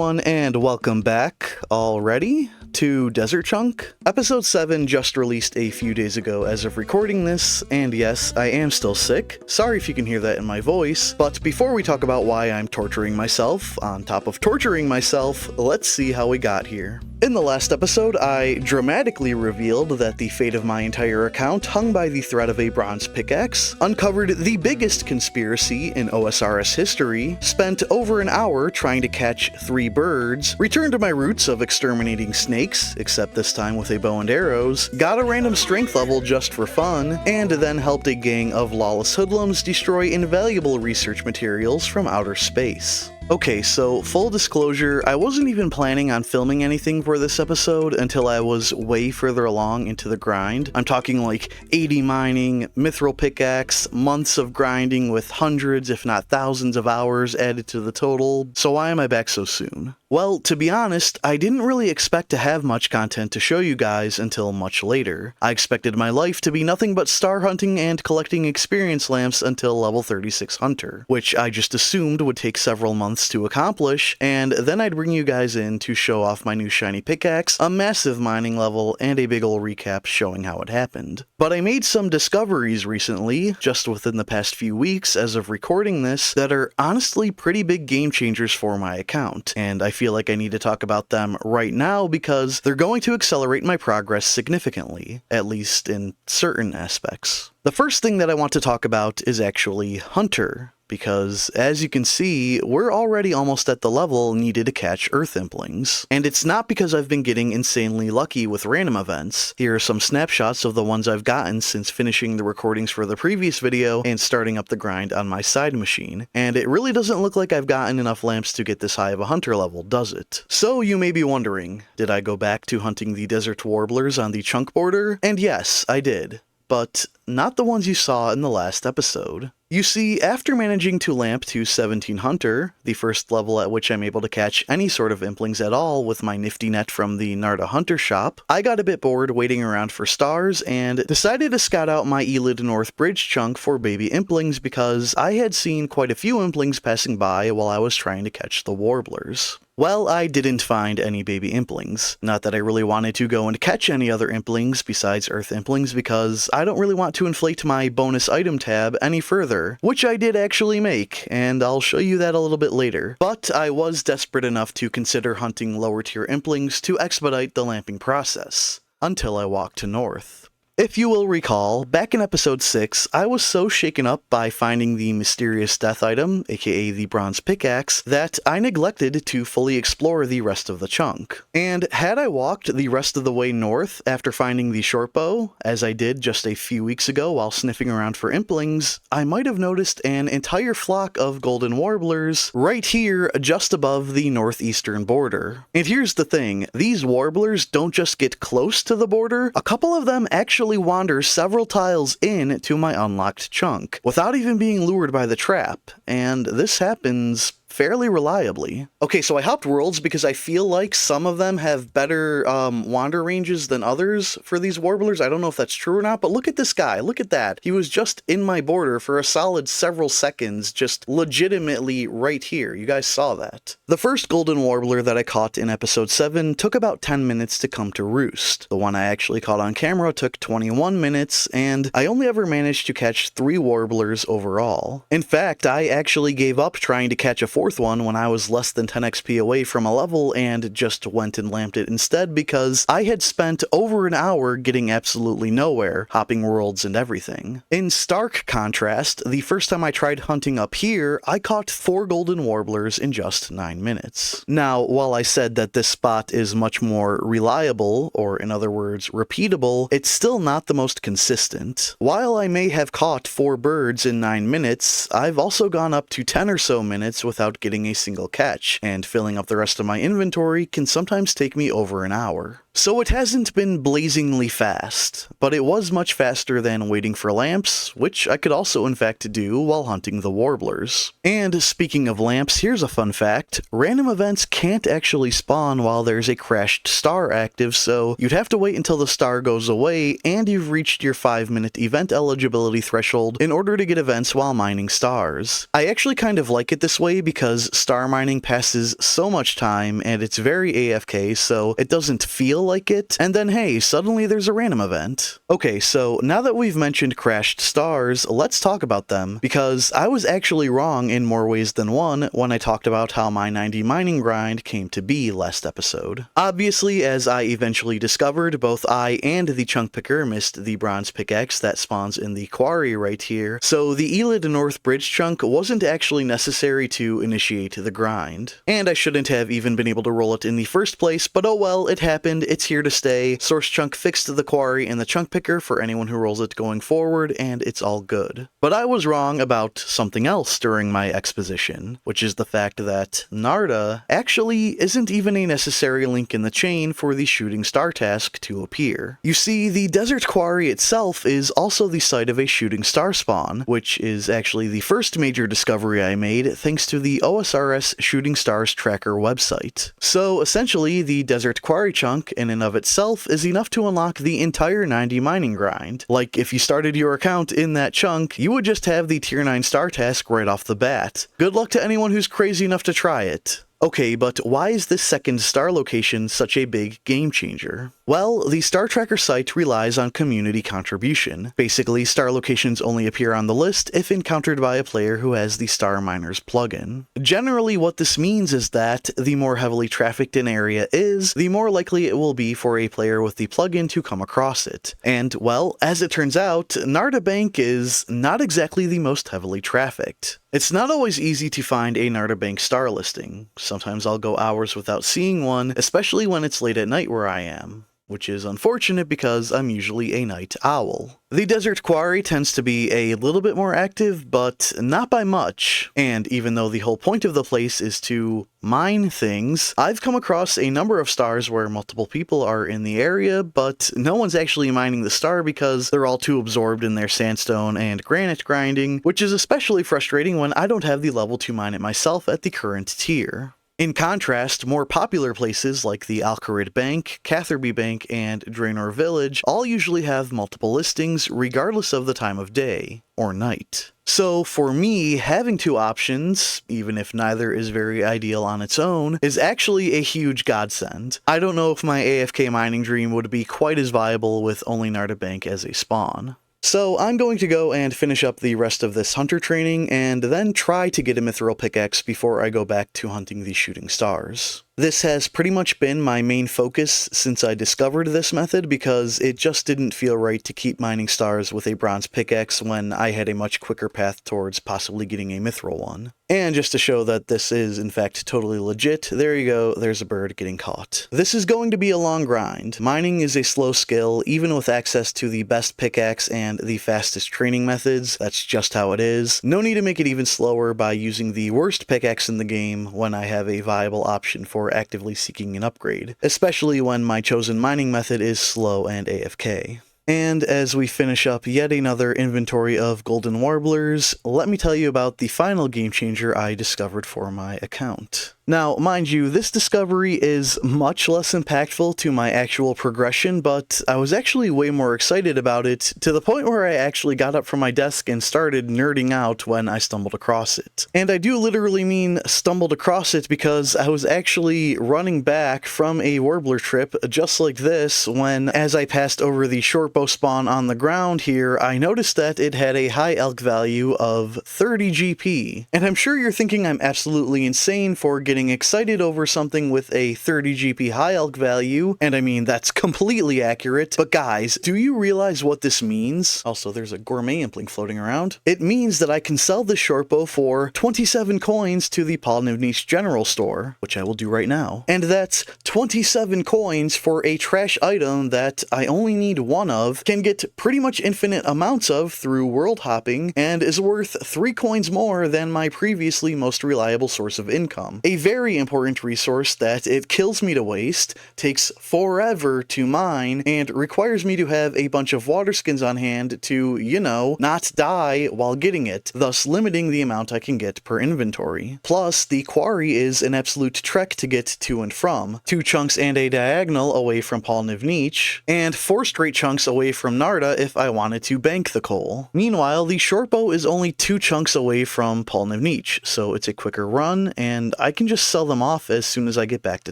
everyone, and welcome back already to Desert Chunk. Episode 7 just released a few days ago as of recording this, and yes, I am still sick. Sorry if you can hear that in my voice, but before we talk about why I'm torturing myself, on top of torturing myself, let's see how we got here. In the last episode, I dramatically revealed that the fate of my entire account hung by the thread of a bronze pickaxe, uncovered the biggest conspiracy in OSRS history, spent over an hour trying to catch 3 birds, returned to my roots of exterminating snakes, except this time with a bow and arrows, got a random strength level just for fun, and then helped a gang of lawless hoodlums destroy invaluable research materials from outer space. Okay, so full disclosure, I wasn't even planning on filming anything for this episode until I was way further along into the grind. I'm talking like 80 mining, mithril pickaxe, months of grinding with hundreds if not thousands of hours added to the total, so why am I back so soon? Well, to be honest, I didn't really expect to have much content to show you guys until much later. I expected my life to be nothing but star hunting and collecting experience lamps until level 36 hunter, which I just assumed would take several months to accomplish, and then I'd bring you guys in to show off my new shiny pickaxe, a massive mining level, and a big ol' recap showing how it happened. But I made some discoveries recently, just within the past few weeks as of recording this, that are honestly pretty big game changers for my account, and I feel like I need to talk about them right now because they're going to accelerate my progress significantly, at least in certain aspects. The first thing that I want to talk about is actually Hunter, because as you can see, we're already almost at the level needed to catch Earth Implings. And it's not because I've been getting insanely lucky with random events. Here are some snapshots of the ones I've gotten since finishing the recordings for the previous video and starting up the grind on my side machine. And it really doesn't look like I've gotten enough lamps to get this high of a hunter level, does it? So you may be wondering, did I go back to hunting the desert warblers on the chunk border? And yes, I did. But not the ones you saw in the last episode. You see, after managing to lamp to 17 Hunter, the first level at which I'm able to catch any sort of implings at all with my nifty net from the Narda Hunter shop, I got a bit bored waiting around for stars and decided to scout out my Elid North Bridge chunk for baby implings because I had seen quite a few implings passing by while I was trying to catch the warblers. Well, I didn't find any baby implings. Not that I really wanted to go and catch any other implings besides Earth implings because I don't really want to inflate my bonus item tab any further, which I did actually make, and I'll show you that a little bit later. But I was desperate enough to consider hunting lower tier implings to expedite the lamping process, until I walked to north. If you will recall, back in episode 6, I was so shaken up by finding the mysterious death item, aka the bronze pickaxe, that I neglected to fully explore the rest of the chunk. And had I walked the rest of the way north after finding the short bow, as I did just a few weeks ago while sniffing around for implings, I might have noticed an entire flock of golden warblers right here just above the northeastern border. And here's the thing, these warblers don't just get close to the border, a couple of them actually wander several tiles in to my unlocked chunk, without even being lured by the trap, and this happens fairly reliably. Okay, so I hopped worlds because I feel like some of them have better wander ranges than others for these warblers. I don't know if that's true or not, but look at this guy. Look at that. He was just in my border for a solid several seconds, just legitimately right here. You guys saw that. The first golden warbler that I caught in episode 7 took about 10 minutes to come to roost. The one I actually caught on camera took 21 minutes, and I only ever managed to catch 3 warblers overall. In fact, I actually gave up trying to catch a 4th one when I was less than 10 XP away from a level and just went and lamped it instead because I had spent over an hour getting absolutely nowhere, hopping worlds and everything. In stark contrast, the first time I tried hunting up here, I caught 4 golden warblers in just 9 minutes. Now, while I said that this spot is much more reliable, or in other words, repeatable, it's still not the most consistent. While I may have caught 4 birds in 9 minutes, I've also gone up to 10 or so minutes without getting a single catch, and filling up the rest of my inventory can sometimes take me over an hour. So it hasn't been blazingly fast, but it was much faster than waiting for lamps, which I could also in fact do while hunting the warblers. And speaking of lamps, here's a fun fact. Random events can't actually spawn while there's a crashed star active, so you'd have to wait until the star goes away and you've reached your 5-minute event eligibility threshold in order to get events while mining stars. I actually kind of like it this way because because star mining passes so much time and it's very AFK, so it doesn't feel like it, and then hey, suddenly there's a random event. Okay, so now that we've mentioned crashed stars, let's talk about them, because I was actually wrong in more ways than one when I talked about how my 90 mining grind came to be last episode. Obviously, as I eventually discovered, both I and the chunk picker missed the bronze pickaxe that spawns in the quarry right here, so the Elid North Bridge chunk wasn't actually necessary to initiate the grind. And I shouldn't have even been able to roll it in the first place, but oh well, it happened, it's here to stay. Source chunk fixed the quarry and the chunk picker for anyone who rolls it going forward, and it's all good. But I was wrong about something else during my exposition, which is the fact that Narda actually isn't even a necessary link in the chain for the shooting star task to appear. You see, the desert quarry itself is also the site of a shooting star spawn, which is actually the first major discovery I made thanks to the OSRS Shooting Stars Tracker website. So essentially, the desert quarry chunk in and of itself is enough to unlock the entire 90 mining grind. Like, if you started your account in that chunk, you would just have the tier 9 star task right off the bat. Good luck to anyone who's crazy enough to try it. Okay, but why is this second star location such a big game changer? Well, the Star Tracker site relies on community contribution. Basically, star locations only appear on the list if encountered by a player who has the Star Miners plugin. Generally, what this means is that the more heavily trafficked an area is, the more likely it will be for a player with the plugin to come across it. And, well, as it turns out, Narda Bank is not exactly the most heavily trafficked. It's not always easy to find a Narda Bank star listing. Sometimes I'll go hours without seeing one, especially when it's late at night where I am, which is unfortunate because I'm usually a night owl. The desert quarry tends to be a little bit more active, but not by much. And even though the whole point of the place is to mine things, I've come across a number of stars where multiple people are in the area, but no one's actually mining the star because they're all too absorbed in their sandstone and granite grinding, which is especially frustrating when I don't have the level to mine it myself at the current tier. In contrast, more popular places like the Alcarid Bank, Catherby Bank, and Draenor Village all usually have multiple listings regardless of the time of day or night. So for me, having two options, even if neither is very ideal on its own, is actually a huge godsend. I don't know if my AFK mining dream would be quite as viable with only Narda Bank as a spawn. So I'm going to go and finish up the rest of this hunter training, and then try to get a mithril pickaxe before I go back to hunting the shooting stars. This has pretty much been my main focus since I discovered this method, because it just didn't feel right to keep mining stars with a bronze pickaxe when I had a much quicker path towards possibly getting a mithril one. And just to show that this is in fact totally legit, there you go, there's a bird getting caught. This is going to be a long grind. Mining is a slow skill, even with access to the best pickaxe and the fastest training methods. That's just how it is. No need to make it even slower by using the worst pickaxe in the game when I have a viable option for actively seeking an upgrade, especially when my chosen mining method is slow and AFK. And as we finish up yet another inventory of golden warblers, let me tell you about the final game changer I discovered for my account. Now, mind you, this discovery is much less impactful to my actual progression, but I was actually way more excited about it, to the point where I actually got up from my desk and started nerding out when I stumbled across it. And I do literally mean stumbled across it, because I was actually running back from a warbler trip just like this when, as I passed over the shortbow spawn on the ground here, I noticed that it had a high elk value of 30 GP. And I'm sure you're thinking I'm absolutely insane for getting excited over something with a 30 GP high elk value, and I mean, that's completely accurate, but guys, do you realize what this means? Also, there's a gourmet impling floating around. It means that I can sell this shortbow for 27 coins to the Polnivniche General Store, which I will do right now, and that's 27 coins for a trash item that I only need one of, can get pretty much infinite amounts of through world hopping, and is worth 3 coins more than my previously most reliable source of income. A very important resource that it kills me to waste, takes forever to mine, and requires me to have a bunch of water skins on hand to, you know, not die while getting it, thus limiting the amount I can get per inventory. Plus, the quarry is an absolute trek to get to and from, 2 chunks and a diagonal away from Polnivnich, and 4 straight chunks away from Narda if I wanted to bank the coal. Meanwhile, the shortbow is only 2 chunks away from Polnivnich, so it's a quicker run, and I can just sell them off as soon as I get back to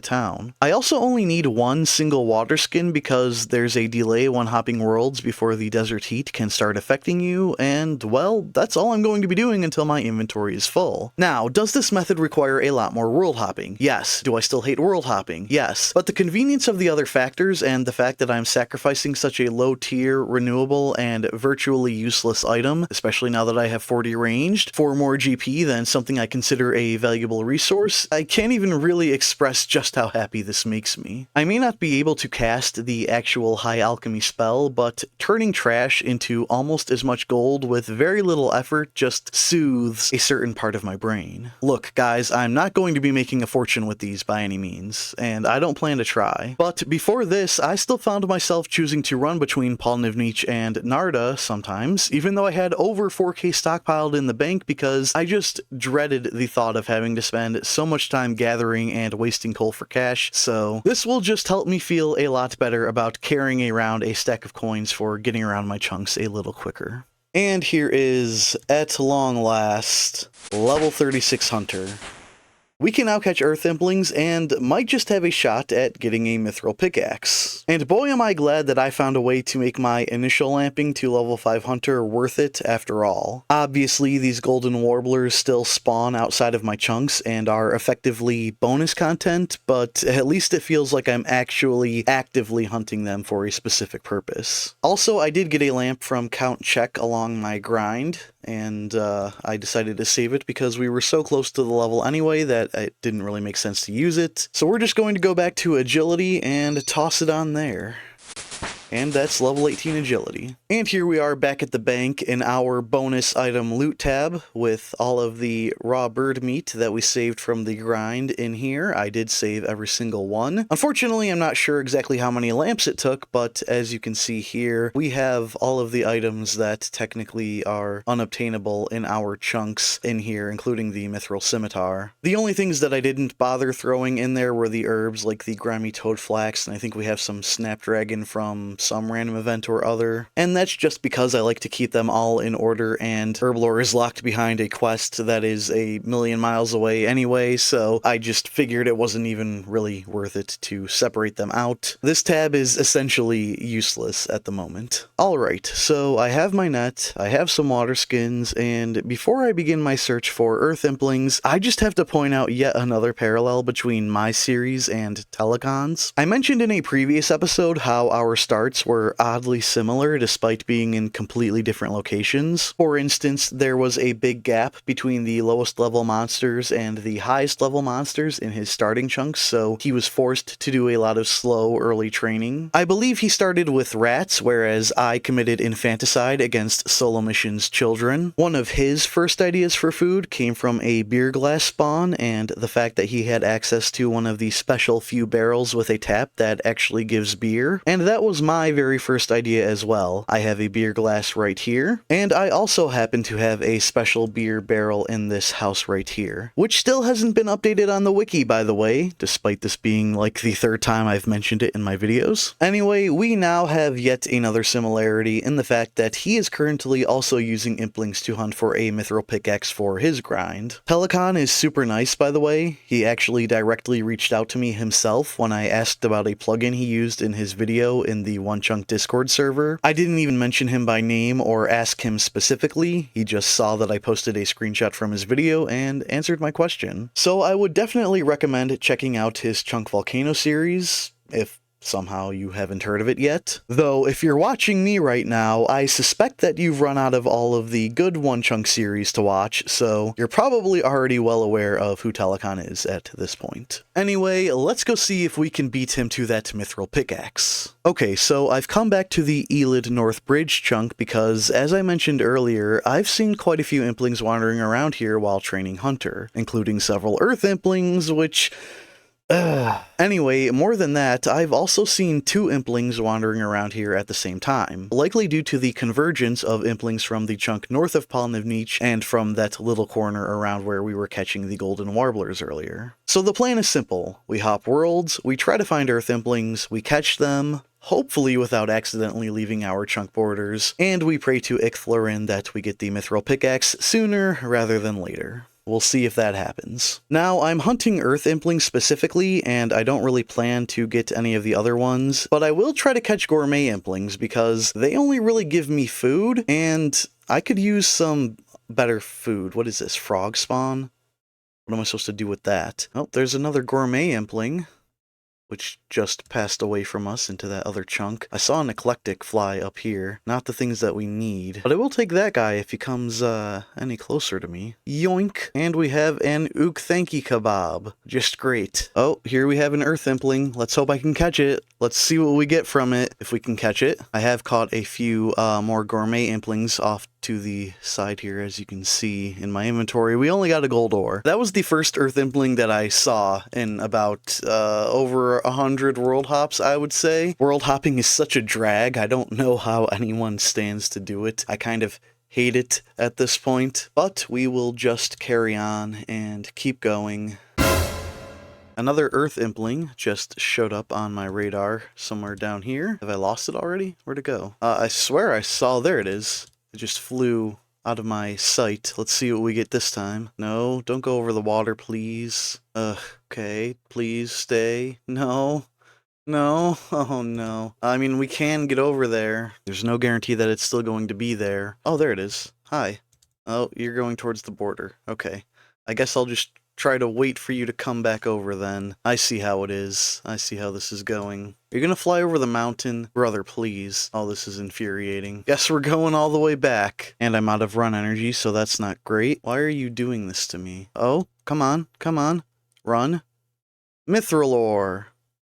town. I also only need 1 single water skin because there's a delay when hopping worlds before the desert heat can start affecting you, and well, that's all I'm going to be doing until my inventory is full. Now, does this method require a lot more world hopping? Yes. Do I still hate world hopping? Yes. But the convenience of the other factors and the fact that I'm sacrificing such a low tier, renewable, and virtually useless item, especially now that I have 40 ranged, for more GP than something I consider a valuable resource, I can't even really express just how happy this makes me. I may not be able to cast the actual high alchemy spell, but turning trash into almost as much gold with very little effort just soothes a certain part of my brain. Look, guys, I'm not going to be making a fortune with these by any means, and I don't plan to try. But before this, I still found myself choosing to run between Polnivnich and Narda sometimes, even though I had over 4k stockpiled in the bank because I just dreaded the thought of having to spend so much time gathering and wasting coal for cash, so this will just help me feel a lot better about carrying around a stack of coins for getting around my chunks a little quicker. And here is, at long last, level 36 Hunter. We can now catch Earth Implings and might just have a shot at getting a Mithril Pickaxe. And boy am I glad that I found a way to make my initial lamping to level 5 Hunter worth it after all. Obviously, these golden warblers still spawn outside of my chunks and are effectively bonus content, but at least it feels like I'm actually actively hunting them for a specific purpose. Also, I did get a lamp from Count Check along my grind, and I decided to save it because we were so close to the level anyway that it didn't really make sense to use it. So we're just going to go back to agility and toss it on there. And that's level 18 agility. And here we are back at the bank in our bonus item loot tab with all of the raw bird meat that we saved from the grind in here. I did save every single one. Unfortunately, I'm not sure exactly how many lamps it took, but as you can see here, we have all of the items that technically are unobtainable in our chunks in here, including the mithril scimitar. The only things that I didn't bother throwing in there were the herbs like the grimy toad flax, and I think we have some snapdragon from some random event or other, and that's just because I like to keep them all in order, and Herblore is locked behind a quest that is a million miles away anyway, so I just figured it wasn't even really worth it to separate them out. This tab is essentially useless at the moment. Alright, so I have my net, I have some water skins, and before I begin my search for Earth Implings, I just have to point out yet another parallel between my series and Telecon's. I mentioned in a previous episode how our starts were oddly similar despite being in completely different locations. For instance, there was a big gap between the lowest level monsters and the highest level monsters in his starting chunks, so he was forced to do a lot of slow early training. I believe he started with rats, whereas I committed infanticide against Solo Mission's children. One of his first ideas for food came from a beer glass spawn, and the fact that he had access to one of the special few barrels with a tap that actually gives beer, and that was my very first idea as well. I have a beer glass right here, and I also happen to have a special beer barrel in this house right here, which still hasn't been updated on the wiki, by the way, despite this being like the 3rd time I've mentioned it in my videos. Anyway, we now have yet another similarity in the fact that he is currently also using Implings to hunt for a mithril pickaxe for his grind. Pelican is super nice, by the way. He actually directly reached out to me himself when I asked about a plugin he used in his video in the One Chunk Discord server. I didn't even mention him by name or ask him specifically. He just saw that I posted a screenshot from his video and answered my question. So I would definitely recommend checking out his Chunk Volcano series, if somehow you haven't heard of it yet. Though, if you're watching me right now, I suspect that you've run out of all of the good One Chunk series to watch, so you're probably already well aware of who Telecon is at this point. Anyway, let's go see if we can beat him to that mithril pickaxe. Okay, so I've come back to the Elid North Bridge chunk because, as I mentioned earlier, I've seen quite a few implings wandering around here while training Hunter, including several Earth implings, which... Anyway, more than that, I've also seen 2 implings wandering around here at the same time, likely due to the convergence of implings from the chunk north of Polnivnich and from that little corner around where we were catching the golden warblers earlier. So the plan is simple. We hop worlds, we try to find Earth implings, we catch them, hopefully without accidentally leaving our chunk borders, and we pray to Icthlorin that we get the mithril pickaxe sooner rather than later. We'll see if that happens. Now, I'm hunting Earth implings specifically, and I don't really plan to get any of the other ones, but I will try to catch gourmet implings because they only really give me food, and I could use some better food. What is this, frog spawn? What am I supposed to do with that? Oh, there's another gourmet impling, which just passed away from us into that other chunk. I saw an eclectic fly up here. Not the things that we need. But I will take that guy if he comes any closer to me. Yoink! And we have an Ukthanki kebab. Just great. Oh, here we have an Earth impling. Let's hope I can catch it. Let's see what we get from it, if we can catch it. I have caught a few more gourmet implings off to the side here, as you can see in my inventory. We only got a gold ore. That was the first Earth impling that I saw in about over 100 world hops, I would say. World hopping is such a drag. I don't know how anyone stands to do it. I kind of hate it at this point, but we will just carry on and keep going. Another Earth impling just showed up on my radar somewhere down here. Have I lost it already? Where'd it go? I swear I saw, there it is. It just flew out of my sight. Let's see what we get this time. No, don't go over the water, please. Okay, please stay. No. No, oh no. I mean, we can get over there. There's no guarantee that it's still going to be there. Oh, there it is. Hi. Oh, you're going towards the border. Okay. I guess I'll just try to wait for you to come back over then. I see how it is. I see how this is going. You're gonna fly over the mountain? Brother, please. Oh, this is infuriating. Guess we're going all the way back. And I'm out of run energy, so that's not great. Why are you doing this to me? Oh, come on, come on. Run. Mithril ore.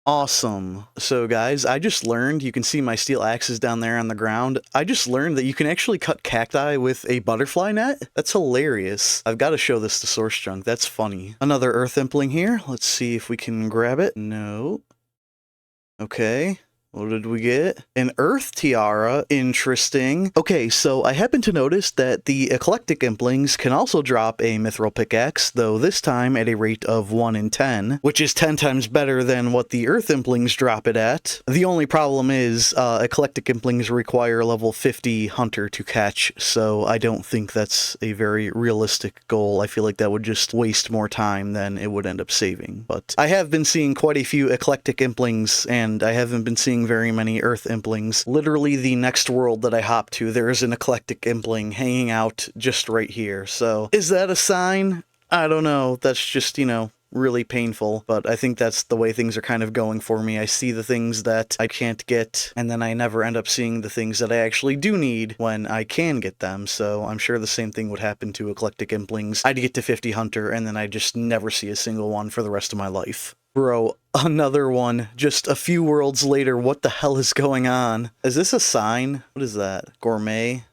Awesome. So guys, I just learned, you can see my steel axes down there on the ground. I just learned that you can actually cut cacti with a butterfly net. That's hilarious. I've got to show this to Source Chunk. That's funny. Another Earth impling here. Let's see if we can grab it. No. Okay. What did we get? An Earth Tiara. Interesting. Okay, so I happen to notice that the Eclectic Implings can also drop a Mithril Pickaxe, though this time at a rate of 1 in 10, which is 10 times better than what the Earth Implings drop it at. The only problem is Eclectic Implings require level 50 Hunter to catch, so I don't think that's a very realistic goal. I feel like that would just waste more time than it would end up saving. But I have been seeing quite a few Eclectic Implings, and I haven't been seeing very many Earth implings. Literally the next world that I hop to, there is an Eclectic impling hanging out just right here. So is that a sign? I don't know. That's just, you know, really painful, but I think that's the way things are kind of going for me. I see the things that I can't get, and then I never end up seeing the things that I actually do need when I can get them, so I'm sure the same thing would happen to Eclectic Implings. I'd get to 50 Hunter, and then I'd just never see a single one for the rest of my life. Bro, another one, just a few worlds later. What the hell is going on? Is this a sign? What is that? Gourmet?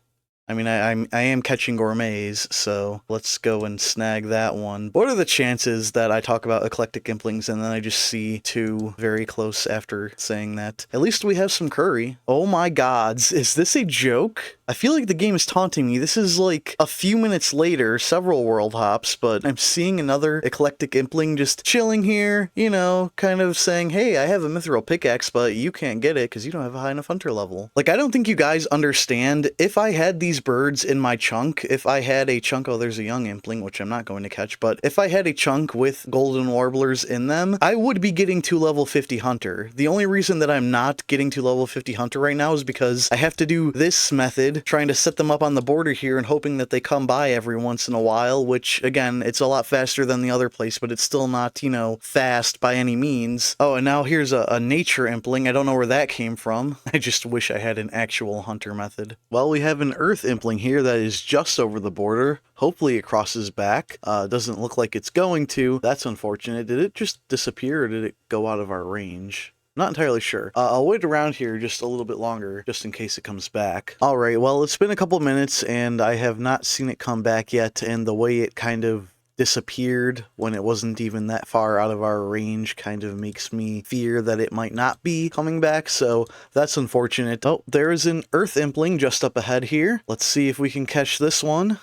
I mean, I am catching gourmets, so let's go and snag that one. What are the chances that I talk about Eclectic Implings and then I just see 2 very close after saying that? At least we have some curry. Oh my gods, is this a joke? I feel like the game is taunting me. This is like a few minutes later, several world hops, but I'm seeing another Eclectic Impling just chilling here, you know, kind of saying, hey, I have a Mithril Pickaxe, but you can't get it because you don't have a high enough Hunter level. Like, I don't think you guys understand. If I had these these birds in my chunk, if I had a chunk, oh, there's a young impling, which I'm not going to catch, but if I had a chunk with golden warblers in them, I would be getting to level 50 hunter. The only reason that I'm not getting to level 50 hunter right now is because I have to do this method, trying to set them up on the border here and hoping that they come by every once in a while, which, again, it's a lot faster than the other place, but it's still not, you know, fast by any means. Oh, and now here's a nature impling. I don't know where that came from. I just wish I had an actual hunter method. Well, we have an earth impling here that is just over the border. Hopefully it crosses back. Doesn't look like it's going to. That's unfortunate. Did it just disappear or did it go out of our range? Not entirely sure. I'll wait around here just a little bit longer, just in case it comes back. Alright, well, it's been a couple minutes, and I have not seen it come back yet, and the way it kind of disappeared when it wasn't even that far out of our range kind of makes me fear that it might not be coming back, so that's unfortunate. Oh, there is an earth impling just up ahead here. Let's see if we can catch this one.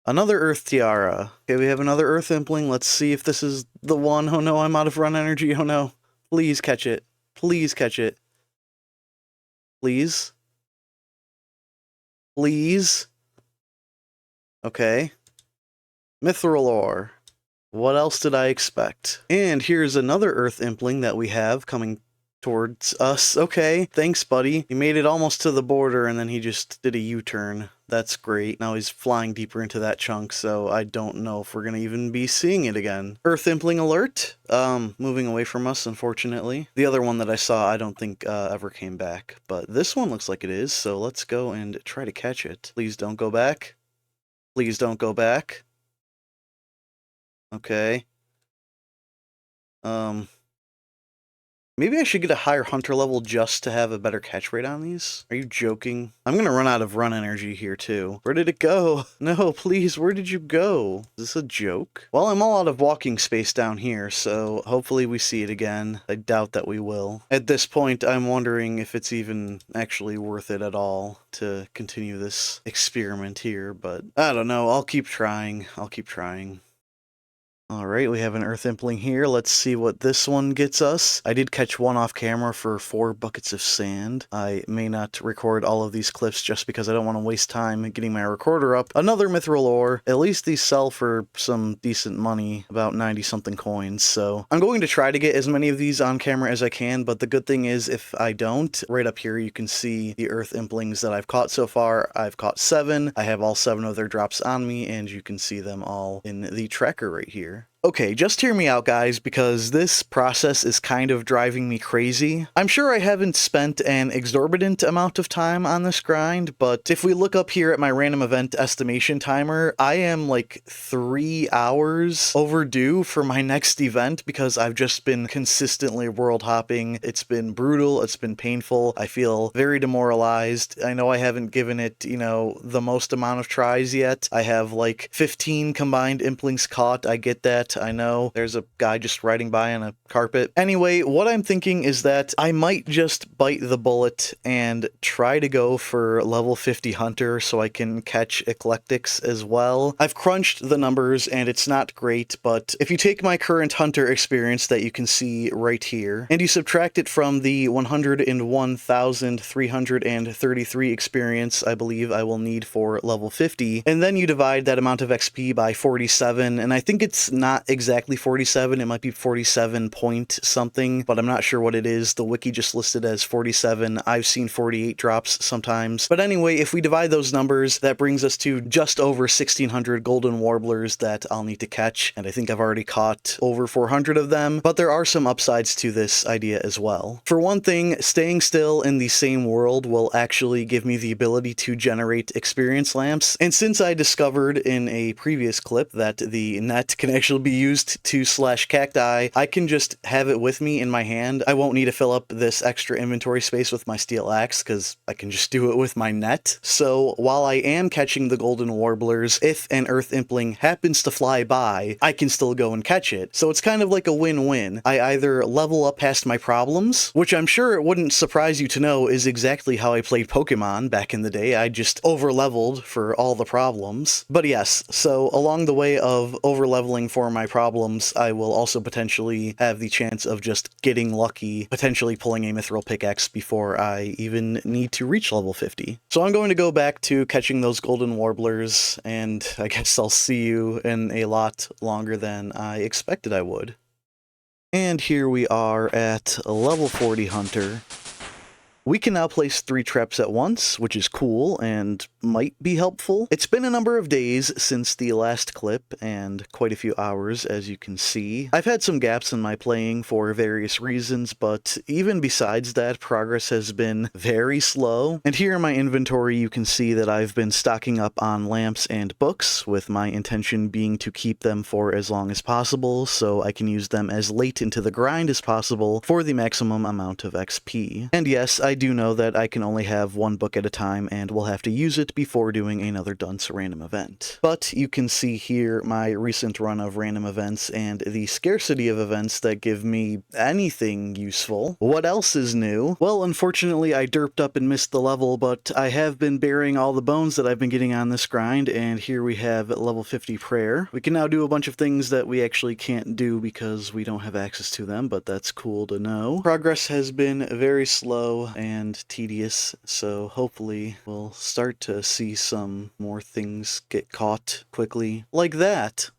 Another earth tiara. Okay, we have another earth impling. Let's see if this is the one. Oh no, I'm out of run energy. Oh no. Please catch it. Please catch it. Please. Please. Okay. Mithril ore. What else did I expect? And here's another earth impling that we have coming towards us. Okay, thanks, buddy. He made it almost to the border and then he just did a U-turn. That's great. Now he's flying deeper into that chunk, so I don't know if we're gonna even be seeing it again. Earth impling alert. Moving away from us, unfortunately. The other one that I saw, I don't think ever came back, but this one looks like it is, so let's go and try to catch it. Please don't go back. Please don't go back. Okay. Maybe I should get a higher hunter level just to have a better catch rate on these? Are you joking? I'm gonna run out of run energy here too. Where did it go? No, please, where did you go? Is this a joke? Well, I'm all out of walking space down here, so hopefully we see it again. I doubt that we will. At this point, I'm wondering if it's even actually worth it at all to continue this experiment here, but I don't know. I'll keep trying. I'll keep trying. Alright, we have an earth impling here. Let's see what this one gets us. I did catch one off camera for 4 buckets of sand. I may not record all of these clips just because I don't want to waste time getting my recorder up. Another mithril ore. At least these sell for some decent money, about 90-something coins, so I'm going to try to get as many of these on camera as I can, but the good thing is if I don't, right up here you can see the earth implings that I've caught so far. I've caught 7. I have all 7 of their drops on me, and you can see them all in the tracker right here. Okay, just hear me out, guys, because this process is kind of driving me crazy. I'm sure I haven't spent an exorbitant amount of time on this grind, but if we look up here at my random event estimation timer, I am like 3 hours overdue for my next event because I've just been consistently world hopping. It's been brutal, it's been painful, I feel very demoralized. I know I haven't given it, you know, the most amount of tries yet. I have like 15 combined implings caught, I get that. I know there's a guy just riding by on a carpet. Anyway, what I'm thinking is that I might just bite the bullet and try to go for level 50 hunter so I can catch eclectics as well. I've crunched the numbers and it's not great, but if you take my current hunter experience that you can see right here and you subtract it from the 101,333 experience I believe I will need for level 50, and then you divide that amount of XP by 47, and I think it's not exactly 47, it might be 47 point something, but I'm not sure what it is. The wiki just listed as 47. I've seen 48 drops sometimes. But anyway, if we divide those numbers, that brings us to just over 1,600 golden warblers that I'll need to catch, and I think I've already caught over 400 of them, but there are some upsides to this idea as well. For one thing, staying still in the same world will actually give me the ability to generate experience lamps, and since I discovered in a previous clip that the net can actually be used to slash cacti, I can just have it with me in my hand. I won't need to fill up this extra inventory space with my steel axe because I can just do it with my net. So while I am catching the golden warblers, if an earth impling happens to fly by, I can still go and catch it. So it's kind of like a win-win. I either level up past my problems, which I'm sure it wouldn't surprise you to know is exactly how I played Pokemon back in the day. I just over-leveled for all the problems. But yes, so along the way of over-leveling for my my problems, I will also potentially have the chance of just getting lucky, potentially pulling a mithril pickaxe before I even need to reach level 50. So I'm going to go back to catching those golden warblers, and I guess I'll see you in a lot longer than I expected I would. And here we are at level 40 Hunter. We can now place 3 traps at once, which is cool and might be helpful. It's been a number of days since the last clip, and quite a few hours, as you can see. I've had some gaps in my playing for various reasons, but even besides that, progress has been very slow. And here in my inventory, you can see that I've been stocking up on lamps and books, with my intention being to keep them for as long as possible, so I can use them as late into the grind as possible for the maximum amount of XP. And yes, I do know that I can only have 1 book at a time and will have to use it before doing another dunce random event. But you can see here my recent run of random events and the scarcity of events that give me anything useful. What else is new? Well, unfortunately I derped up and missed the level, but I have been burying all the bones that I've been getting on this grind, and here we have level 50 prayer. We can now do a bunch of things that we actually can't do because we don't have access to them, but that's cool to know. Progress has been very slow and tedious, so hopefully we'll start to see some more things get caught quickly, like that.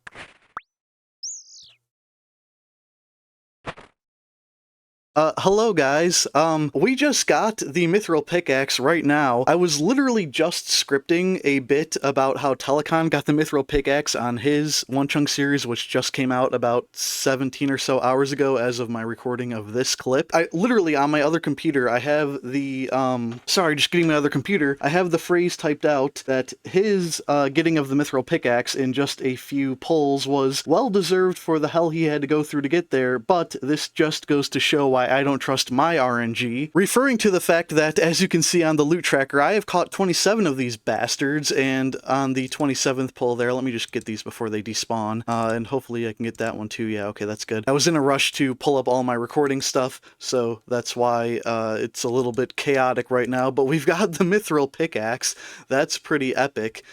Hello guys. We just got the mithril pickaxe right now. I was literally just scripting a bit about how Telecon got the mithril pickaxe on his One Chunk series, which just came out about 17 or so hours ago as of my recording of this clip. I literally, on my other computer, I have the, just getting my other computer, I have the phrase typed out that his, getting of the mithril pickaxe in just a few pulls was well deserved for the hell he had to go through to get there, but this just goes to show why I don't trust my RNG, referring to the fact that, as you can see on the loot tracker, I have caught 27 of these bastards, and on the 27th pull there, let me just get these before they despawn, and hopefully I can get that one too. Yeah, okay, that's good. I was in a rush to pull up all my recording stuff, so that's why it's a little bit chaotic right now, but we've got the mithril pickaxe. That's pretty epic.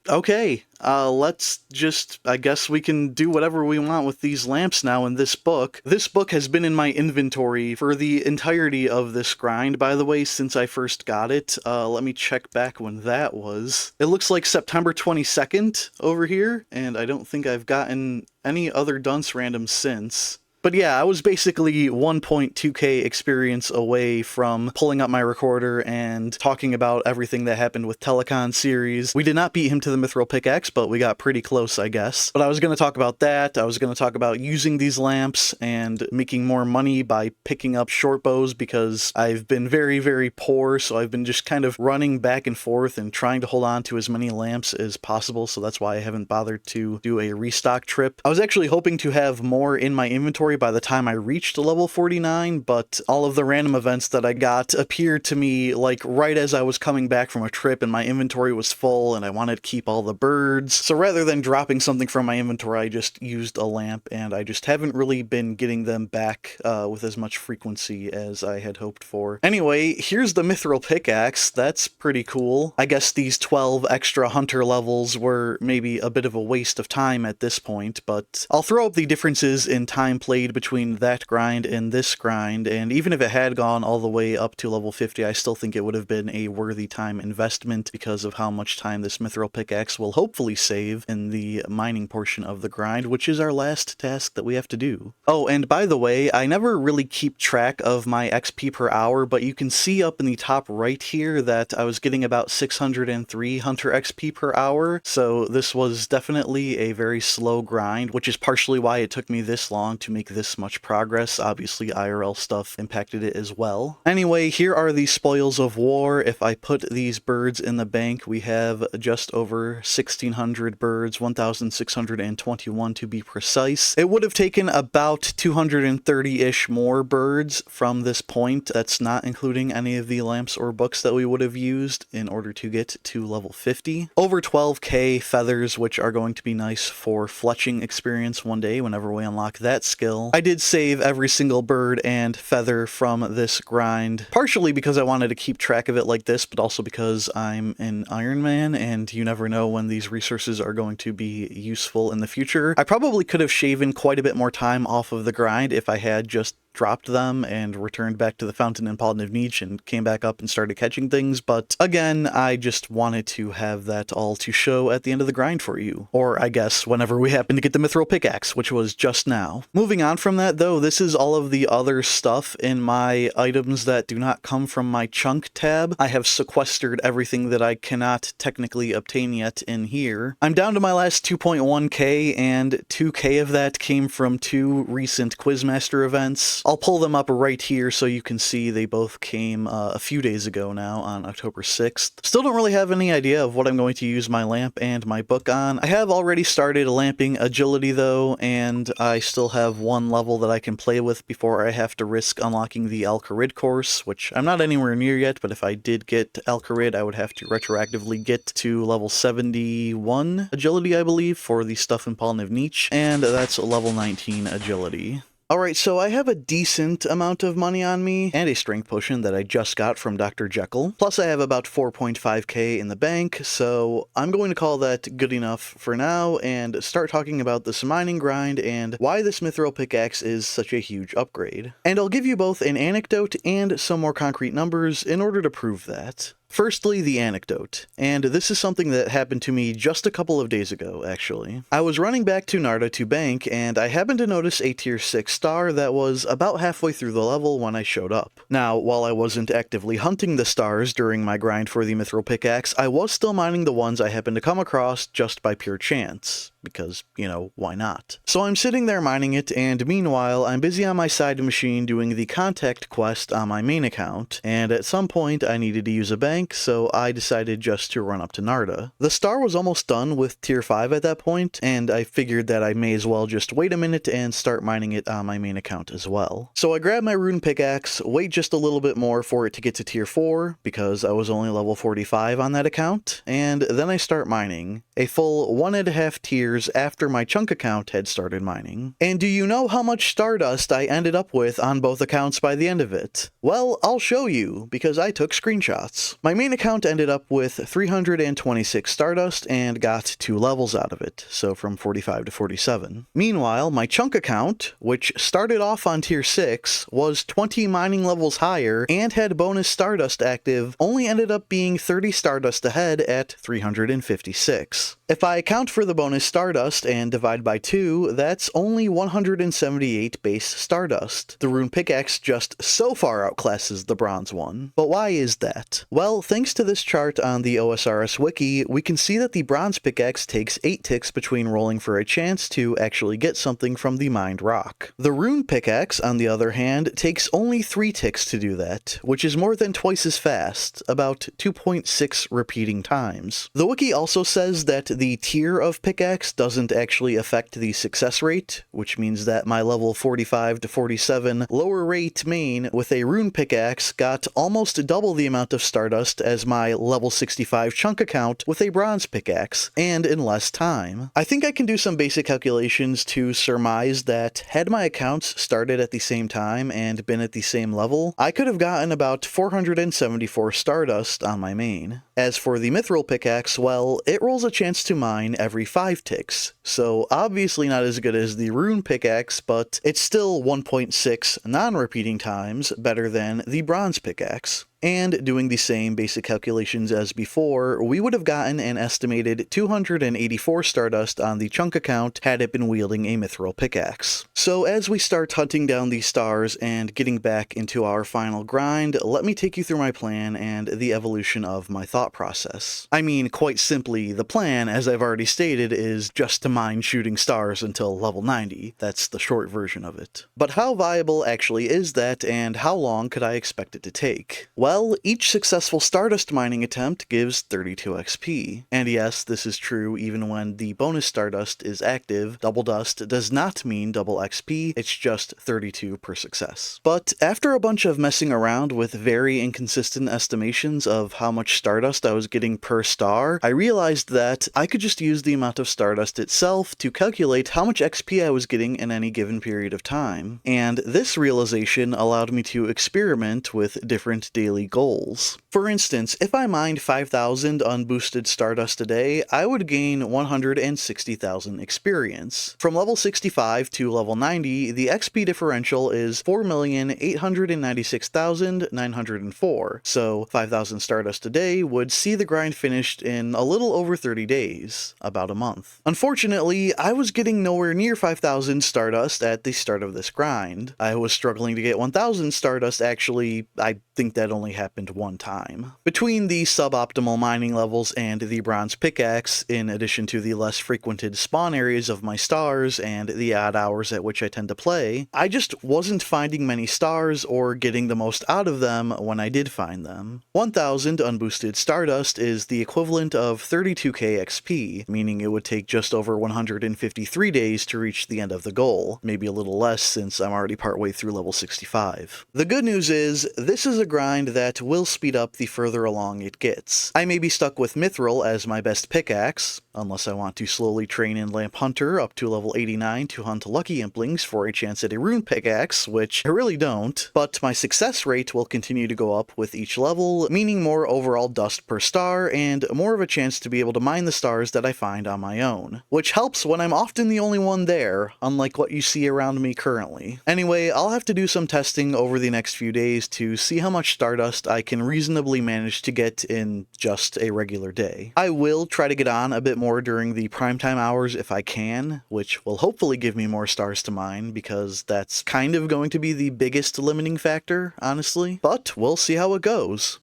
Okay, let's just, I guess we can do whatever we want with these lamps now in this book. This book has been in my inventory for the entirety of this grind, by the way, since I first got it. Let me check back when that was. It looks like September 22nd over here, and I don't think I've gotten any other dunce randoms since. But yeah, I was basically 1.2k experience away from pulling up my recorder and talking about everything that happened with Telecon series. We did not beat him to the mithril pickaxe, but we got pretty close, I guess. But I was going to talk about that. I was going to talk about using these lamps and making more money by picking up short bows, because I've been very, very poor, so I've been just kind of running back and forth and trying to hold on to as many lamps as possible, so that's why I haven't bothered to do a restock trip. I was actually hoping to have more in my inventory by the time I reached level 49, but all of the random events that I got appeared to me like right as I was coming back from a trip and my inventory was full and I wanted to keep all the birds. So rather than dropping something from my inventory, I just used a lamp, and I just haven't really been getting them back with as much frequency as I had hoped for. Anyway, here's the mithril pickaxe. That's pretty cool. I guess these 12 extra hunter levels were maybe a bit of a waste of time at this point, but I'll throw up the differences in time played between that grind and this grind, and even if it had gone all the way up to level 50, I still think it would have been a worthy time investment because of how much time this mithril pickaxe will hopefully save in the mining portion of the grind, which is our last task that we have to do. Oh, and by the way, I never really keep track of my XP per hour, but you can see up in the top right here that I was getting about 603 hunter XP per hour, so this was definitely a very slow grind, which is partially why it took me this long to make this much progress. Obviously, IRL stuff impacted it as well. Anyway, here are the spoils of war. If I put these birds in the bank, we have just over 1,600 birds, 1,621 to be precise. It would have taken about 230-ish more birds from this point. That's not including any of the lamps or books that we would have used in order to get to level 50. Over 12k feathers, which are going to be nice for fletching experience one day whenever we unlock that skill. still. I did save every single bird and feather from this grind, partially because I wanted to keep track of it like this, but also because I'm an Iron Man and you never know when these resources are going to be useful in the future. I probably could have shaven quite a bit more time off of the grind if I had just dropped them and returned back to the fountain in Paladin of Niche and came back up and started catching things, but again, I just wanted to have that all to show at the end of the grind for you. Or I guess whenever we happen to get the Mithril Pickaxe, which was just now. Moving on from that though, this is all of the other stuff in my items that do not come from my chunk tab. I have sequestered everything that I cannot technically obtain yet in here. I'm down to my last 2.1k, and 2k of that came from 2 recent Quizmaster events. I'll pull them up right here so you can see they both came a few days ago now on October 6th. Still don't really have any idea of what I'm going to use my lamp and my book on. I have already started lamping agility though, and I still have 1 level that I can play with before I have to risk unlocking the Al-Kharid course, which I'm not anywhere near yet, but if I did get Al-Kharid, I would have to retroactively get to level 71 agility, I believe, for the stuff in Paladin of Niche, and that's level 19 agility. Alright, so I have a decent amount of money on me, and a strength potion that I just got from Dr. Jekyll. Plus I have about 4.5k in the bank, so I'm going to call that good enough for now, and start talking about this mining grind and why this Mithril Pickaxe is such a huge upgrade. And I'll give you both an anecdote and some more concrete numbers in order to prove that. Firstly, the anecdote, and this is something that happened to me just a couple of days ago, actually. I was running back to Narda to bank, and I happened to notice a tier 6 star that was about halfway through the level when I showed up. Now, while I wasn't actively hunting the stars during my grind for the Mithril Pickaxe, I was still mining the ones I happened to come across just by pure chance. Because, you know, why not? So I'm sitting there mining it, and meanwhile, I'm busy on my side machine doing the contact quest on my main account, and at some point I needed to use a bank, so I decided just to run up to Narda. The star was almost done with tier 5 at that point, and I figured that I may as well just wait a minute and start mining it on my main account as well. So I grab my rune pickaxe, wait just a little bit more for it to get to tier 4, because I was only level 45 on that account, and then I start mining, a full 1.5 tiers after my chunk account had started mining. And do you know how much Stardust I ended up with on both accounts by the end of it? Well, I'll show you, because I took screenshots. My main account ended up with 326 Stardust and got 2 levels out of it, so from 45 to 47. Meanwhile, my chunk account, which started off on tier 6, was 20 mining levels higher and had bonus Stardust active, only ended up being 30 Stardust ahead at 356. If I account for the bonus Stardust and divide by 2, that's only 178 base Stardust. The rune pickaxe just so far outclasses the bronze one. But why is that? Well, thanks to this chart on the OSRS wiki, we can see that the bronze pickaxe takes 8 ticks between rolling for a chance to actually get something from the mined rock. The rune pickaxe, on the other hand, takes only 3 ticks to do that, which is more than twice as fast, about 2.6 repeating times. The wiki also says that the tier of pickaxe doesn't actually affect the success rate, which means that my level 45 to 47 lower rate main with a rune pickaxe got almost double the amount of Stardust as my level 65 chunk account with a bronze pickaxe, and in less time. I think I can do some basic calculations to surmise that had my accounts started at the same time and been at the same level, I could have gotten about 474 Stardust on my main. As for the Mithril Pickaxe, well, it rolls a chance to mine every 5 ticks, so obviously not as good as the Rune Pickaxe, but it's still 1.6 non-repeating times better than the Bronze Pickaxe. And doing the same basic calculations as before, we would have gotten an estimated 284 Stardust on the chunk account had it been wielding a Mithril Pickaxe. So as we start hunting down these stars and getting back into our final grind, let me take you through my plan and the evolution of my thought process. I mean, quite simply, the plan, as I've already stated, is just to mine shooting stars until level 90. That's the short version of it. But how viable actually is that, and how long could I expect it to take? Well, each successful Stardust mining attempt gives 32 XP. And yes, this is true even when the bonus Stardust is active. Double dust does not mean double XP, it's just 32 per success. But after a bunch of messing around with very inconsistent estimations of how much Stardust I was getting per star, I realized that I could just use the amount of Stardust itself to calculate how much XP I was getting in any given period of time. And this realization allowed me to experiment with different daily goals. For instance, if I mined 5,000 unboosted Stardust a day, I would gain 160,000 experience. From level 65 to level 90, the XP differential is 4,896,904, so 5,000 Stardust a day would see the grind finished in a little over 30 days, about a month. Unfortunately, I was getting nowhere near 5,000 Stardust at the start of this grind. I was struggling to get 1,000 Stardust. Actually, I think that only happened one time. Between the suboptimal mining levels and the bronze pickaxe, in addition to the less frequented spawn areas of my stars and the odd hours at which I tend to play, I just wasn't finding many stars or getting the most out of them when I did find them. 1,000 unboosted Stardust is the equivalent of 32k XP, meaning it would take just over 153 days to reach the end of the goal, maybe a little less since I'm already partway through level 65. The good news is, this is a grind that will speed up the further along it gets. I may be stuck with Mithril as my best pickaxe, unless I want to slowly train in Lamp Hunter up to level 89 to hunt Lucky Implings for a chance at a rune pickaxe, which I really don't, but my success rate will continue to go up with each level, meaning more overall dust per star and more of a chance to be able to mine the stars that I find on my own, which helps when I'm often the only one there, unlike what you see around me currently. Anyway, I'll have to do some testing over the next few days to see how much Stardust I can reasonably manage to get in just a regular day. I will try to get on a bit more during the primetime hours if I can, which will hopefully give me more stars to mine, because that's kind of going to be the biggest limiting factor, honestly. But we'll see how it goes.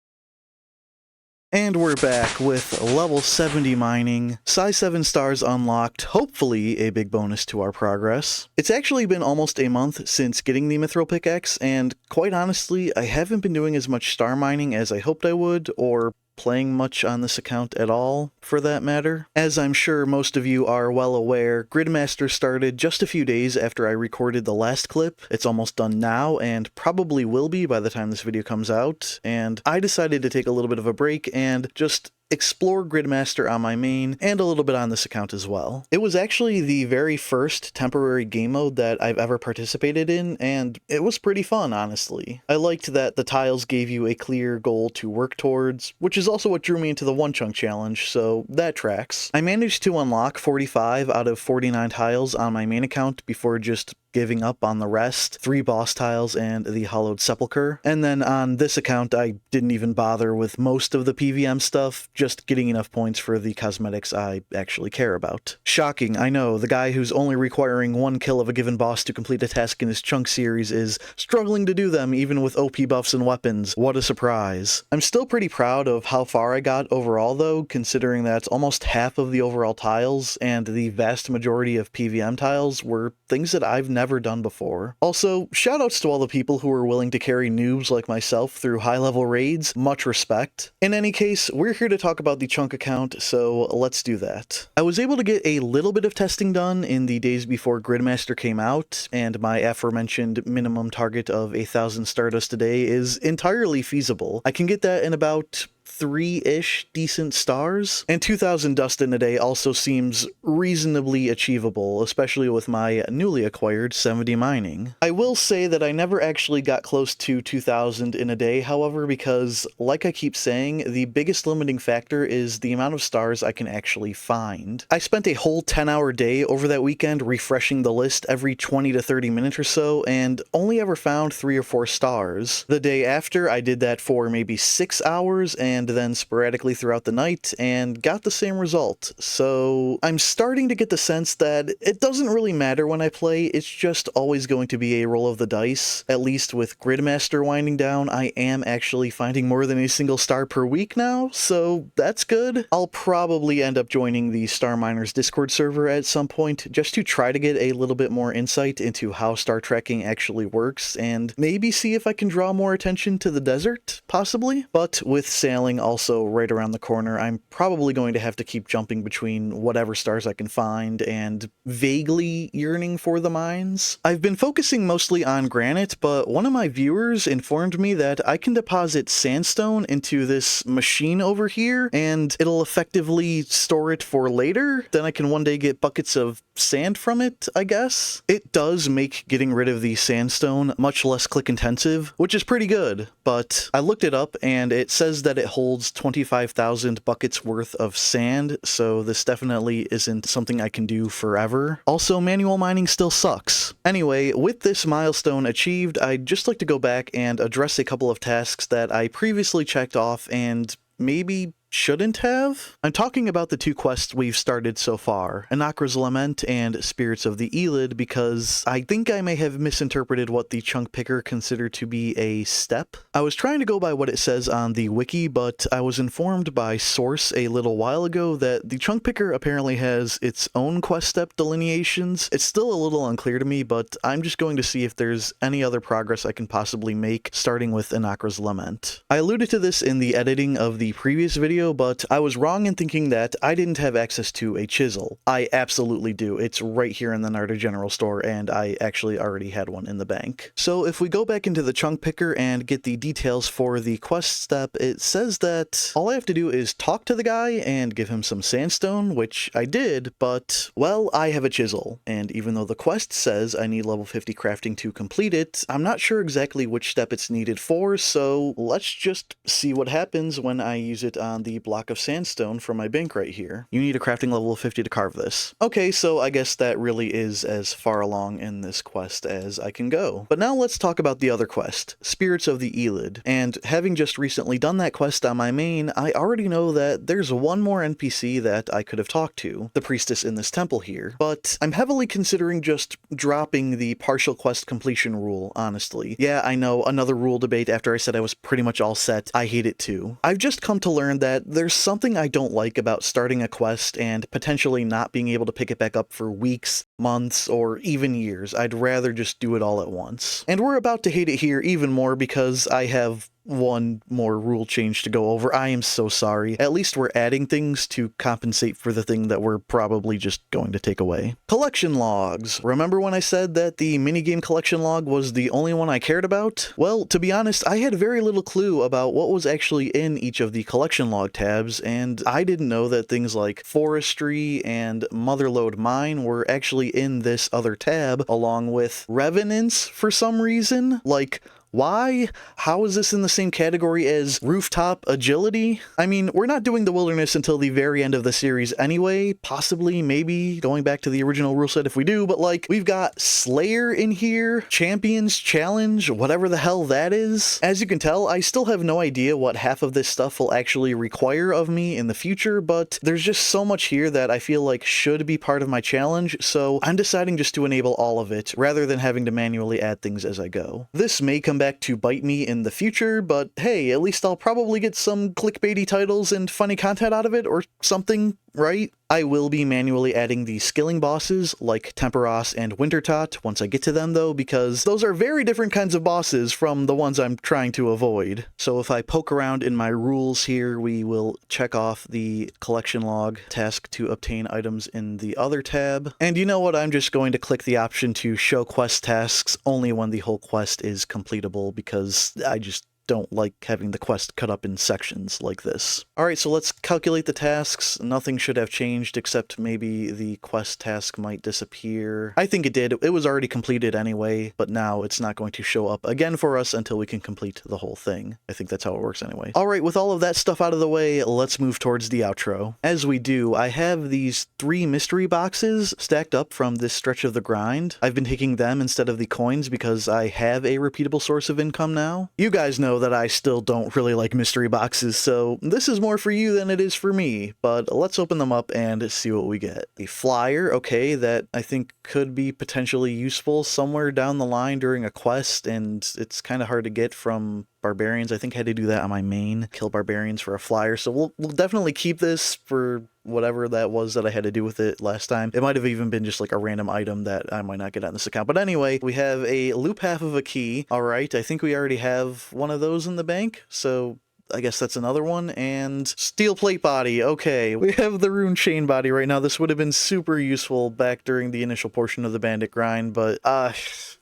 And we're back with level 70 mining, size 7 stars unlocked, hopefully a big bonus to our progress. It's actually been almost a month since getting the Mithril pickaxe, and quite honestly, I haven't been doing as much star mining as I hoped I would, or playing much on this account at all, for that matter. As I'm sure most of you are well aware, Gridmaster started just a few days after I recorded the last clip. It's almost done now, and probably will be by the time this video comes out, and I decided to take a little bit of a break and just explore Gridmaster on my main, and a little bit on this account as well. It was actually the very first temporary game mode that I've ever participated in, and it was pretty fun, honestly. I liked that the tiles gave you a clear goal to work towards, which is also what drew me into the one chunk challenge, so that tracks. I managed to unlock 45 out of 49 tiles on my main account before just giving up on the rest, 3 boss tiles and the Hollowed Sepulchre. And then on this account, I didn't even bother with most of the PVM stuff, just getting enough points for the cosmetics I actually care about. Shocking, I know, the guy who's only requiring 1 kill of a given boss to complete a task in his chunk series is struggling to do them even with OP buffs and weapons. What a surprise. I'm still pretty proud of how far I got overall though, considering that almost half of the overall tiles and the vast majority of PVM tiles were things that I've never done before. Also, shoutouts to all the people who are willing to carry noobs like myself through high-level raids, much respect. In any case, we're here to talk about the chunk account, so let's do that. I was able to get a little bit of testing done in the days before Gridmaster came out, and my aforementioned minimum target of 1,000 Stardust a day is entirely feasible. I can get that in about 3-ish decent stars, and 2,000 dust in a day also seems reasonably achievable, especially with my newly acquired 70 mining. I will say that I never actually got close to 2,000 in a day, however, because, like I keep saying, the biggest limiting factor is the amount of stars I can actually find. I spent a whole 10-hour day over that weekend refreshing the list every 20 to 30 minutes or so, and only ever found 3 or 4 stars. The day after, I did that for maybe 6 hours, and and then sporadically throughout the night and got the same result. So I'm starting to get the sense that it doesn't really matter when I play, it's just always going to be a roll of the dice. At least with Gridmaster winding down, I am actually finding more than a single star per week now, so that's good. I'll probably end up joining the Star Miners Discord server at some point just to try to get a little bit more insight into how star tracking actually works and maybe see if I can draw more attention to the desert, possibly. But with sailing also right around the corner, I'm probably going to have to keep jumping between whatever stars I can find and vaguely yearning for the mines. I've been focusing mostly on granite, but one of my viewers informed me that I can deposit sandstone into this machine over here and it'll effectively store it for later. Then I can one day get buckets of sand from it, I guess. It does make getting rid of the sandstone much less click intensive, which is pretty good, but I looked it up and it says that it holds 25,000 buckets worth of sand, so this definitely isn't something I can do forever. Also, manual mining still sucks. Anyway, with this milestone achieved, I'd just like to go back and address a couple of tasks that I previously checked off and maybe shouldn't have? I'm talking about the two quests we've started so far, Anakra's Lament and Spirits of the Elid, because I think I may have misinterpreted what the chunk picker considered to be a step. I was trying to go by what it says on the wiki, but I was informed by source a little while ago that the chunk picker apparently has its own quest step delineations. It's still a little unclear to me, but I'm just going to see if there's any other progress I can possibly make, starting with Anakra's Lament. I alluded to this in the editing of the previous video, but I was wrong in thinking that I didn't have access to a chisel. I absolutely do. It's right here in the Narda General Store, and I actually already had one in the bank. So if we go back into the chunk picker and get the details for the quest step, it says that all I have to do is talk to the guy and give him some sandstone, which I did, but, well, I have a chisel. And even though the quest says I need level 50 crafting to complete it, I'm not sure exactly which step it's needed for, so let's just see what happens when I use it on the block of sandstone from my bank right here. You need a crafting level of 50 to carve this. Okay, so I guess that really is as far along in this quest as I can go. But now let's talk about the other quest, Spirits of the Elid. And having just recently done that quest on my main, I already know that there's one more NPC that I could have talked to, the priestess in this temple here. But I'm heavily considering just dropping the partial quest completion rule, honestly. Yeah, I know, another rule debate after I said I was pretty much all set. I hate it too. I've just come to learn that there's something I don't like about starting a quest and potentially not being able to pick it back up for weeks, months, or even years. I'd rather just do it all at once. And we're about to hate it here even more because I have one more rule change to go over. I am so sorry. At least we're adding things to compensate for the thing that we're probably just going to take away. Collection logs. Remember when I said that the minigame collection log was the only one I cared about? Well, to be honest, I had very little clue about what was actually in each of the collection log tabs, and I didn't know that things like forestry and motherlode mine were actually in this other tab, along with revenants for some reason. Like, why? How is this in the same category as rooftop agility? I mean, we're not doing the wilderness until the very end of the series anyway, possibly, maybe, going back to the original rule set if we do, but like, we've got Slayer in here, Champions Challenge, whatever the hell that is. As you can tell, I still have no idea what half of this stuff will actually require of me in the future, but there's just so much here that I feel like should be part of my challenge, so I'm deciding just to enable all of it, rather than having to manually add things as I go. This may come back to bite me in the future, but hey, at least I'll probably get some clickbaity titles and funny content out of it or something, right? I will be manually adding the skilling bosses like Temperos and Wintertot once I get to them though, because those are very different kinds of bosses from the ones I'm trying to avoid. So if I poke around in my rules here, we will check off the collection log task to obtain items in the other tab. And you know what? I'm just going to click the option to show quest tasks only when the whole quest is completable, because I just don't like having the quest cut up in sections like this. Alright, so let's calculate the tasks. Nothing should have changed except maybe the quest task might disappear. I think it did. It was already completed anyway, but now it's not going to show up again for us until we can complete the whole thing. I think that's how it works anyway. Alright, with all of that stuff out of the way, let's move towards the outro. As we do, I have these 3 mystery boxes stacked up from this stretch of the grind. I've been taking them instead of the coins because I have a repeatable source of income now. You guys know know that I still don't really like mystery boxes, so this is more for you than it is for me, but let's open them up and see what we get. A flyer, okay, that I think could be potentially useful somewhere down the line during a quest, and it's kind of hard to get from barbarians. I think I had to do that on my main, kill barbarians for a flyer, so we'll definitely keep this for whatever that was that I had to do with it last time. It might have even been just like a random item that I might not get on this account. But anyway, we have a loop half of a key. All right, I think we already have one of those in the bank, so I guess that's another one. And steel plate body. Okay, we have the rune chain body right now. This would have been super useful back during the initial portion of the bandit grind, but I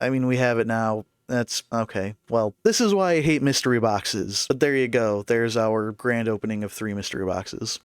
mean, we have it now. That's okay. Well, this is why I hate mystery boxes. But there you go. There's our grand opening of 3 mystery boxes.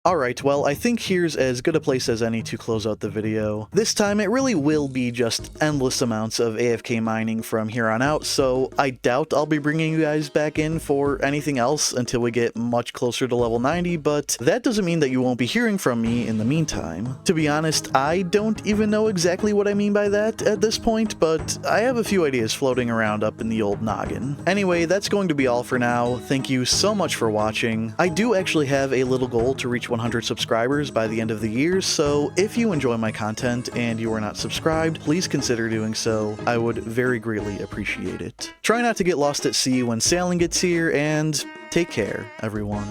Alright, well, I think here's as good a place as any to close out the video. This time it really will be just endless amounts of AFK mining from here on out, so I doubt I'll be bringing you guys back in for anything else until we get much closer to level 90, but that doesn't mean that you won't be hearing from me in the meantime. To be honest, I don't even know exactly what I mean by that at this point, but I have a few ideas floating around up in the old noggin. Anyway, that's going to be all for now. Thank you so much for watching. I do actually have a little goal to reach 100 subscribers by the end of the year, so if you enjoy my content and you are not subscribed, please consider doing so. I would very greatly appreciate it. Try not to get lost at sea when sailing gets here, and take care, everyone.